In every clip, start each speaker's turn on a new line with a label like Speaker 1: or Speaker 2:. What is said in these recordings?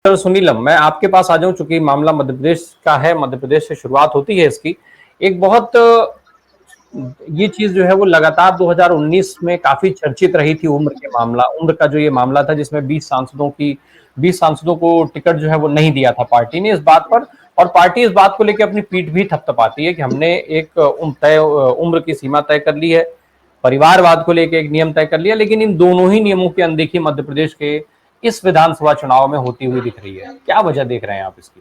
Speaker 1: सुनीलम, मैं आपके पास आ जाऊं, चूंकि मामला मध्य प्रदेश का है, मध्य प्रदेश से शुरुआत होती है इसकी। एक बहुत ये चीज जो है वो लगातार 2019 में काफी चर्चित रही थी। उम्र का जो ये मामला था, जिसमें 20 सांसदों को टिकट जो है वो नहीं दिया था पार्टी ने, इस बात पर। और पार्टी इस बात को लेकर अपनी पीठ भी थपथपाती है कि हमने एक उम्र की सीमा तय कर ली है, परिवारवाद को लेकर एक नियम तय कर लिया, लेकिन इन दोनों ही नियमों की अनदेखी मध्य प्रदेश के इस विधानसभा चुनाव में होती हुई दिख रही है। क्या वजह देख रहे हैं आप इसकी?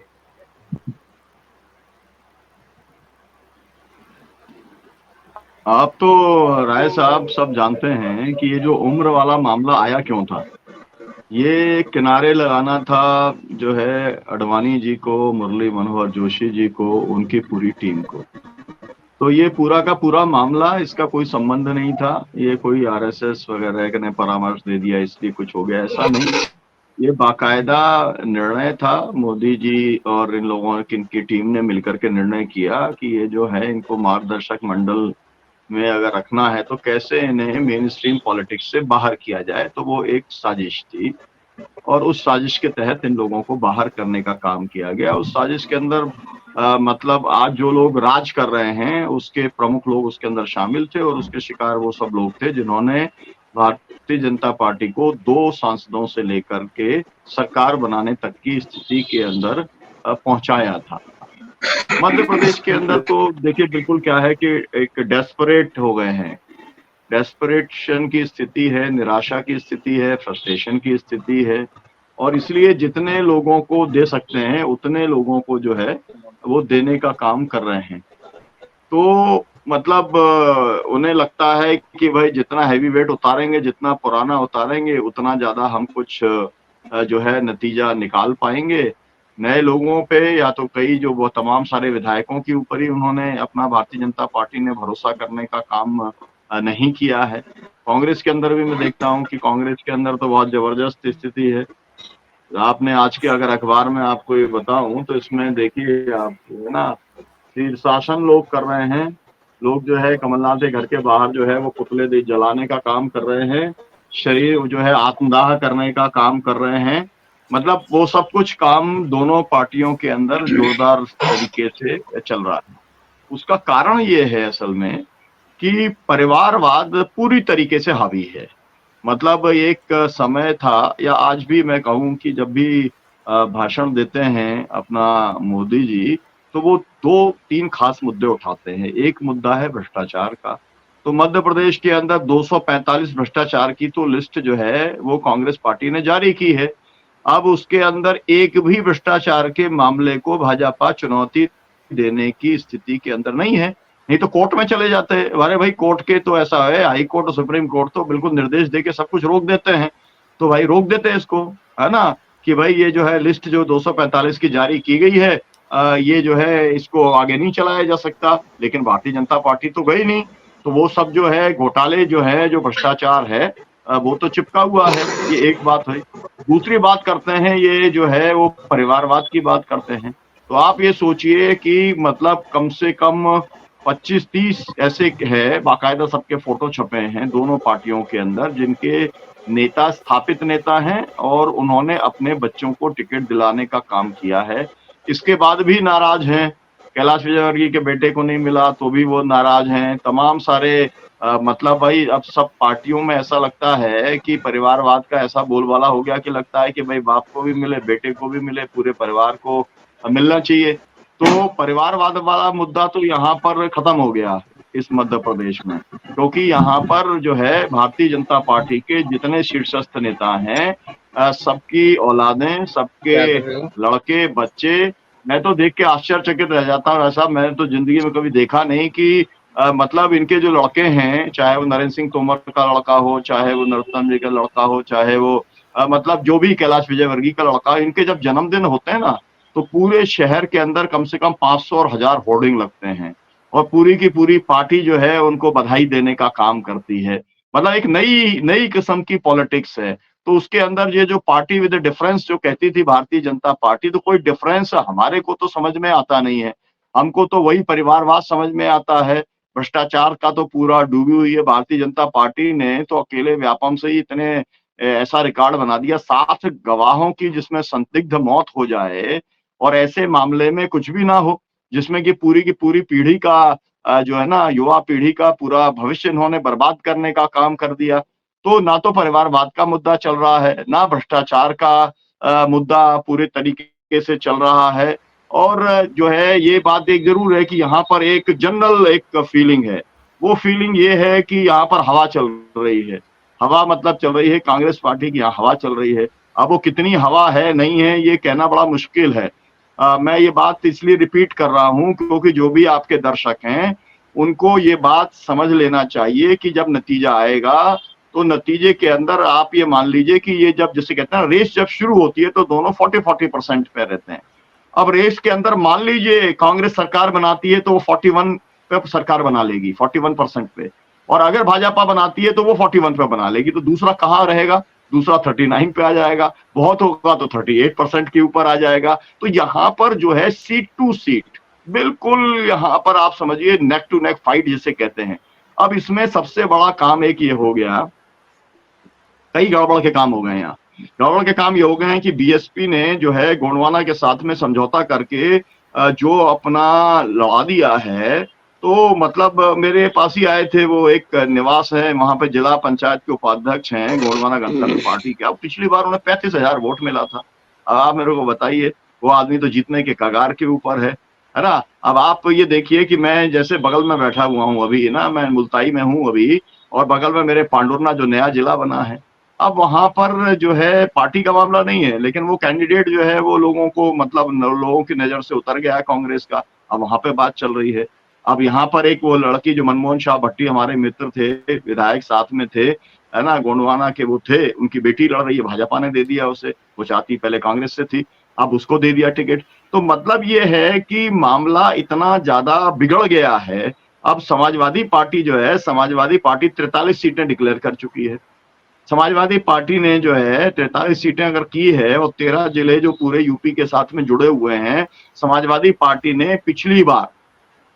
Speaker 2: आप तो राय साहब सब जानते हैं कि ये जो उम्र वाला मामला आया क्यों था। ये किनारे लगाना था जो है अडवाणी जी को, मुरली मनोहर जोशी जी को, उनकी पूरी टीम को। तो ये पूरा का पूरा मामला, इसका कोई संबंध नहीं था। ये कोई आरएसएस वगैरह ने परामर्श दे दिया इसलिए कुछ हो गया, ऐसा नहीं। ये बाकायदा निर्णय था। मोदी जी और इन लोगों की, इनकी टीम ने मिलकर के निर्णय किया कि ये जो है इनको मार्गदर्शक मंडल में अगर रखना है तो कैसे इन्हें मेन स्ट्रीम पॉलिटिक्स से बाहर किया जाए। तो वो एक साजिश थी और उस साजिश के तहत इन लोगों को बाहर करने का काम किया गया। उस साजिश के अंदर मतलब आज जो लोग राज कर रहे हैं उसके प्रमुख लोग उसके अंदर शामिल थे और उसके शिकार वो सब लोग थे जिन्होंने भारतीय जनता पार्टी को 2 सांसदों से लेकर के सरकार बनाने तक की स्थिति के अंदर पहुंचाया था। मध्य प्रदेश के अंदर तो देखिए बिल्कुल क्या है कि एक डेस्परेट हो गए हैं। डेस्परेशन की स्थिति है, निराशा की स्थिति है, फ्रस्ट्रेशन की स्थिति है और इसलिए जितने लोगों को दे सकते हैं उतने लोगों को जो है वो देने का काम कर रहे हैं। तो मतलब उन्हें लगता है कि भाई जितना हैवी वेट उतारेंगे, जितना पुराना उतारेंगे, उतना ज्यादा हम कुछ जो है नतीजा निकाल पाएंगे। नए लोगों पे या तो कई जो वो तमाम सारे विधायकों के ऊपर ही उन्होंने अपना भारतीय जनता पार्टी ने भरोसा करने का काम नहीं किया है। कांग्रेस के अंदर भी मैं देखता हूँ कि कांग्रेस के अंदर तो बहुत जबरदस्त स्थिति है। आपने आज के अगर अखबार में आपको ये बताऊं तो इसमें देखिए आप, है ना, शीर्षासन लोग कर रहे हैं। लोग जो है कमलनाथ के घर के बाहर जो है वो पुतले जलाने का काम कर रहे हैं, शरीर जो है आत्मदाह करने का काम कर रहे हैं। मतलब वो सब कुछ काम दोनों पार्टियों के अंदर जोरदार तरीके से चल रहा है। उसका कारण ये है असल में कि परिवारवाद पूरी तरीके से हावी है। मतलब एक समय था या आज भी मैं कहूँ कि जब भी भाषण देते हैं अपना मोदी जी, तो वो 2-3 खास मुद्दे उठाते हैं। एक मुद्दा है भ्रष्टाचार का। तो मध्य प्रदेश के अंदर 245 भ्रष्टाचार की तो लिस्ट जो है वो कांग्रेस पार्टी ने जारी की है। अब उसके अंदर एक भी भ्रष्टाचार के मामले को भाजपा चुनौती देने की स्थिति के अंदर नहीं है। नहीं तो कोर्ट में चले जाते हैं। अरे भाई कोर्ट के तो ऐसा है, हाई कोर्ट और सुप्रीम कोर्ट तो बिल्कुल निर्देश देके सब कुछ रोक देते हैं। तो भाई रोक देते हैं इसको, है ना, कि भाई ये जो है लिस्ट जो 245 की जारी की गई है, ये जो है इसको आगे नहीं चलाया जा सकता। लेकिन भारतीय जनता पार्टी तो गई नहीं। तो वो सब जो है घोटाले जो है, जो भ्रष्टाचार है, वो तो चिपका हुआ है। ये एक बात है। दूसरी बात करते हैं, ये जो है वो परिवारवाद की बात करते हैं। तो आप ये सोचिए कि मतलब कम से कम 25-30 ऐसे है, बाकायदा सबके फोटो छपे हैं दोनों पार्टियों के अंदर, जिनके नेता स्थापित नेता हैं और उन्होंने अपने बच्चों को टिकट दिलाने का काम किया है। इसके बाद भी नाराज हैं। कैलाश विजयवर्गीय के बेटे को नहीं मिला तो भी वो नाराज हैं। तमाम सारे मतलब भाई अब सब पार्टियों में ऐसा लगता है कि परिवारवाद का ऐसा बोलबाला हो गया कि लगता है कि भाई बाप को भी मिले, बेटे को भी मिले, पूरे परिवार को मिलना चाहिए। तो परिवारवाद वाला मुद्दा तो यहाँ पर खत्म हो गया इस मध्य प्रदेश में, क्योंकि यहाँ पर जो है भारतीय जनता पार्टी के जितने शीर्षस्थ नेता हैं, सबकी औलादें, सबके लड़के बच्चे, मैं तो देख के आश्चर्यचकित रह जाता हूँ। ऐसा मैंने तो जिंदगी में कभी देखा नहीं कि मतलब इनके जो लड़के हैं, चाहे वो नरेंद्र सिंह तोमर का लड़का हो, चाहे वो नरोत्तम जी का लड़का हो, चाहे वो मतलब जो भी कैलाश विजयवर्गीय का लड़का, इनके जब जन्मदिन होते हैं ना, तो पूरे शहर के अंदर कम से कम 500 और 1000 होर्डिंग लगते हैं और पूरी की पूरी पार्टी जो है उनको बधाई देने का काम करती है। मतलब एक नई नई किस्म की पॉलिटिक्स है। तो उसके अंदर ये जो पार्टी विद डिफरेंस जो कहती थी भारतीय जनता पार्टी, तो कोई डिफरेंस हमारे को तो समझ में आता नहीं है। हमको तो वही परिवारवाद समझ में आता है। भ्रष्टाचार का तो पूरा डूबी हुई है भारतीय जनता पार्टी ने, तो अकेले व्यापम से ही इतने ऐसा रिकॉर्ड बना दिया, 7 गवाहों की जिसमें संदिग्ध मौत हो जाए और ऐसे मामले में कुछ भी ना हो, जिसमें कि पूरी की पूरी पीढ़ी का जो है ना, युवा पीढ़ी का पूरा भविष्य इन्होंने बर्बाद करने का काम कर दिया। तो ना तो परिवारवाद का मुद्दा चल रहा है, ना भ्रष्टाचार का मुद्दा पूरे तरीके से चल रहा है। और जो है ये बात एक ज़रूर है कि यहाँ पर एक जनरल एक फीलिंग है। वो फीलिंग ये है कि यहाँ पर हवा चल रही है। हवा मतलब चल रही है कांग्रेस पार्टी की, यहाँ हवा चल रही है। अब वो कितनी हवा है, नहीं है, ये कहना बड़ा मुश्किल है। मैं ये बात इसलिए रिपीट कर रहा हूँ क्योंकि जो भी आपके दर्शक हैं, उनको ये बात समझ लेना चाहिए कि जब नतीजा आएगा, तो नतीजे के अंदर आप ये मान लीजिए कि ये जब जिसे कहते हैं रेस जब शुरू होती है तो दोनों 40-40% पे रहते हैं। अब रेस के अंदर मान लीजिए कांग्रेस सरकार बनाती है तो वो 41 पे सरकार बना लेगी, 41% पे। और अगर भाजपा बनाती है तो वो 41 पे बना लेगी, तो दूसरा कहाँ रहेगा? दूसरा 39 पे आ जाएगा, बहुत होगा तो 38% के ऊपर आ जाएगा। तो यहाँ पर जो है सीट टू सीट, बिल्कुल यहाँ पर आप समझिए नेक टू नेक फाइट जिसे कहते हैं। अब इसमें सबसे बड़ा काम एक ये हो गया, कई गड़बड़ के काम हो गए यहाँ। गड़बड़ के काम ये हो गए हैं कि बीएसपी ने जो है गोंडवाना के साथ में समझौता करके जो अपना लड़ा दिया है, तो मतलब मेरे पास ही आए थे, वो एक निवास है वहां पे, जिला पंचायत के उपाध्यक्ष हैं गोंडवाना गणतंत्र पार्टी के। अब पिछली बार उन्हें 35,000 वोट मिला था। अब आप मेरे को बताइए, वो आदमी तो जीतने के कगार के ऊपर है ना। अब आप ये देखिए कि मैं जैसे बगल में बैठा हुआ हूँ अभी ना, मैं मुल्ताई में हूँ अभी, और बगल में मेरे पांडुरना जो नया जिला बना है। अब वहां पर जो है पार्टी का मामला नहीं है, लेकिन वो कैंडिडेट जो है वो लोगों को मतलब लोगों की नजर से उतर गया है कांग्रेस का। अब वहां पे बात चल रही है। अब यहाँ पर एक वो लड़की जो मनमोहन शाह भट्टी हमारे मित्र थे, विधायक साथ में थे, है ना, गोंडवाना के वो थे, उनकी बेटी लड़ रही है, भाजपा ने दे दिया उसे। वो चाहती पहले कांग्रेस से थी, अब उसको दे दिया टिकट। तो मतलब ये है कि मामला इतना ज्यादा बिगड़ गया है। अब समाजवादी पार्टी जो है, समाजवादी पार्टी 43 सीटें डिक्लेयर कर चुकी है। समाजवादी पार्टी ने जो है 43 सीटें अगर की है, और 13 जिले जो पूरे यूपी के साथ में जुड़े हुए हैं, समाजवादी पार्टी ने पिछली बार,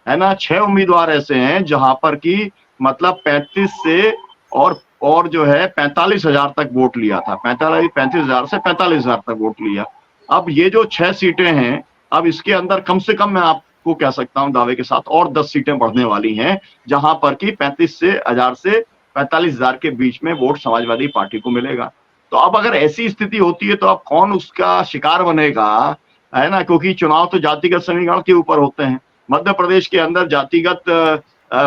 Speaker 2: है ना, 6 उम्मीदवार ऐसे हैं जहां पर की मतलब 35 से और जो है 45,000 तक वोट लिया था। 35,000 से 45,000 तक वोट लिया। अब ये जो 6 सीटें हैं, अब इसके अंदर कम से कम मैं आपको कह सकता हूं दावे के साथ और 10 सीटें बढ़ने वाली हैं, जहां पर की 35,000 से 45,000 के बीच में वोट समाजवादी पार्टी को मिलेगा। तो अब अगर ऐसी स्थिति होती है तो अब कौन उसका शिकार बनेगा, है ना, क्योंकि चुनाव तो जातिगत समीकरण के ऊपर होते हैं। मध्य प्रदेश के अंदर जातिगत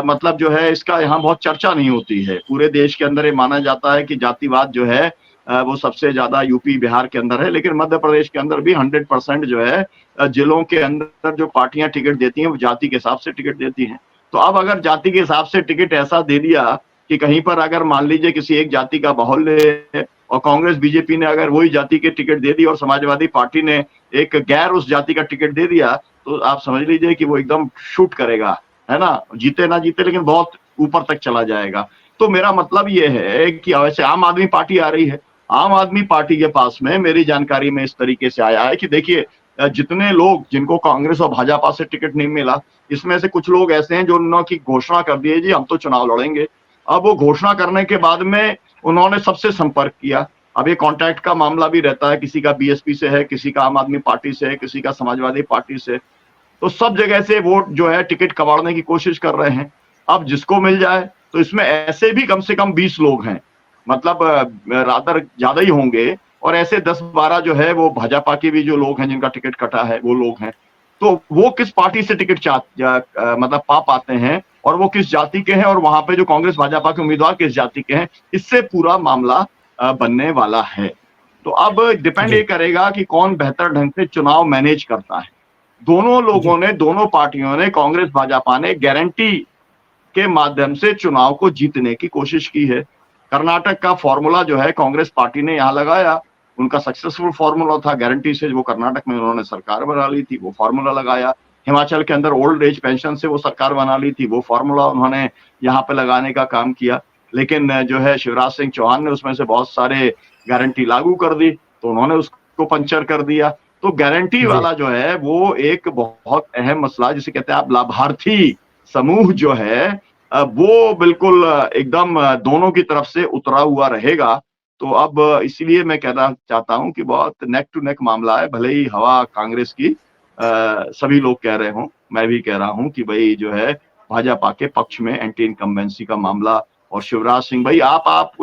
Speaker 2: मतलब जो है इसका यहाँ बहुत चर्चा नहीं होती है। पूरे देश के अंदर ये माना जाता है कि जातिवाद जो है वो सबसे ज्यादा यूपी बिहार के अंदर है, लेकिन मध्य प्रदेश के अंदर भी 100% जो है जिलों के अंदर जो पार्टियां टिकट देती हैं वो जाति के हिसाब से टिकट देती हैं। तो अब अगर जाति के हिसाब से टिकट ऐसा दे दिया कि कहीं पर अगर मान लीजिए किसी एक जाति का बाहुल्य है और कांग्रेस बीजेपी ने अगर वही जाति के टिकट दे दी और समाजवादी पार्टी ने एक गैर उस जाति का टिकट दे दिया, तो आप समझ लीजिए कि वो एकदम शूट करेगा, है ना, जीते ना जीते लेकिन बहुत ऊपर तक चला जाएगा। तो मेरा मतलब ये है कि वैसे आम आदमी पार्टी आ रही है, आम आदमी पार्टी के पास में मेरी जानकारी में इस तरीके से आया है कि देखिए जितने लोग जिनको कांग्रेस और भाजपा से टिकट नहीं मिला, इसमें से कुछ लोग ऐसे हैं जो उन्होंने घोषणा कर दी है जी हम तो चुनाव लड़ेंगे। अब वो घोषणा करने के बाद में उन्होंने सबसे संपर्क किया। अब ये कॉन्टैक्ट का मामला भी रहता है, किसी का बीएसपी से है, किसी का आम आदमी पार्टी से है, किसी का समाजवादी पार्टी से। तो सब जगह से वोट जो है टिकट कबाड़ने की कोशिश कर रहे हैं। अब जिसको मिल जाए, तो इसमें ऐसे भी कम से कम 20 लोग हैं, मतलब रादर ज्यादा ही होंगे, और ऐसे 10-12 जो है वो भाजपा के भी जो लोग हैं जिनका टिकट कटा है वो लोग हैं। तो वो किस पार्टी से टिकट मतलब पा पाते हैं और वो किस जाति के हैं, और वहां पे जो कांग्रेस भाजपा के उम्मीदवार किस जाति के हैं, इससे पूरा मामला बनने वाला है। तो अब डिपेंड ये
Speaker 1: जी,
Speaker 2: करेगा कि कौन बेहतर ढंग से चुनाव मैनेज करता है। दोनों लोगों
Speaker 1: जी,
Speaker 2: ने, दोनों पार्टियों ने, कांग्रेस भाजपा ने गारंटी के माध्यम से चुनाव को जीतने की कोशिश की है। कर्नाटक का फॉर्मूला जो है कांग्रेस पार्टी ने यहाँ लगाया, उनका सक्सेसफुल फॉर्मूला था गारंटी से, वो कर्नाटक में उन्होंने सरकार बना ली थी, वो फॉर्मूला लगाया। हिमाचल के अंदर ओल्ड एज पेंशन से वो सरकार बना ली थी, वो फॉर्मूला उन्होंने यहाँ पे लगाने का काम किया। लेकिन जो है शिवराज सिंह चौहान ने उसमें से बहुत सारे गारंटी लागू कर दी, तो उन्होंने उसको पंचर कर दिया। तो गारंटी
Speaker 1: जी,
Speaker 2: वाला जो है वो एक बहुत अहम मसला, जिसे कहते हैं आप लाभार्थी समूह जो है वो बिल्कुल एकदम दोनों की तरफ से उतरा हुआ रहेगा। तो अब इसीलिए मैं कहना चाहता हूँ कि बहुत नेक टू नेक मामला है, भले ही हवा कांग्रेस की सभी लोग कह रहे हों, मैं भी कह रहा हूँ कि भाई जो है भाजपा के पक्ष में एंटी इनकम्बेंसी का मामला। और शिवराज सिंह भाई आप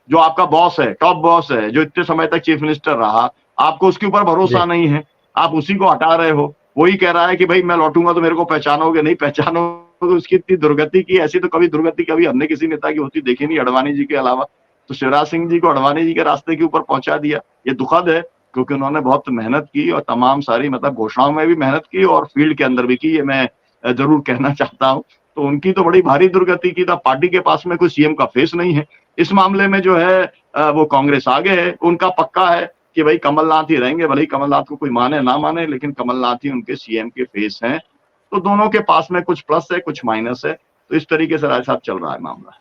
Speaker 2: जो आपका बॉस है, टॉप बॉस है, जो इतने समय तक चीफ मिनिस्टर रहा, आपको उसके ऊपर भरोसा
Speaker 1: जी,
Speaker 2: नहीं है, आप उसी को हटा रहे हो। वही कह रहा है कि भाई मैं लौटूंगा तो मेरे को पहचानोगे, नहीं पहचानोगे तो उसकी इतनी दुर्गति की, ऐसी तो कभी दुर्गति कभी हमने किसी नेता की होती देखी नहीं अडवाणी जी के अलावा। तो शिवराज सिंह जी को अडवाणी जी के रास्ते के ऊपर पहुंचा दिया, ये दुखद है, क्योंकि उन्होंने बहुत मेहनत की और तमाम सारी मतलब घोषणाओं में भी मेहनत की और फील्ड के अंदर भी की, ये मैं जरूर कहना चाहता हूँ। तो उनकी तो बड़ी भारी दुर्गति की था, पार्टी के पास में कोई सीएम का फेस नहीं है। इस मामले में जो है वो कांग्रेस आगे है, उनका पक्का है कि भाई कमलनाथ ही रहेंगे, भले ही कमलनाथ को कोई माने ना माने, लेकिन कमलनाथ ही उनके सीएम के फेस हैं। तो दोनों के पास में कुछ प्लस है, कुछ माइनस है। तो इस तरीके से राय साहब चल रहा है मामला।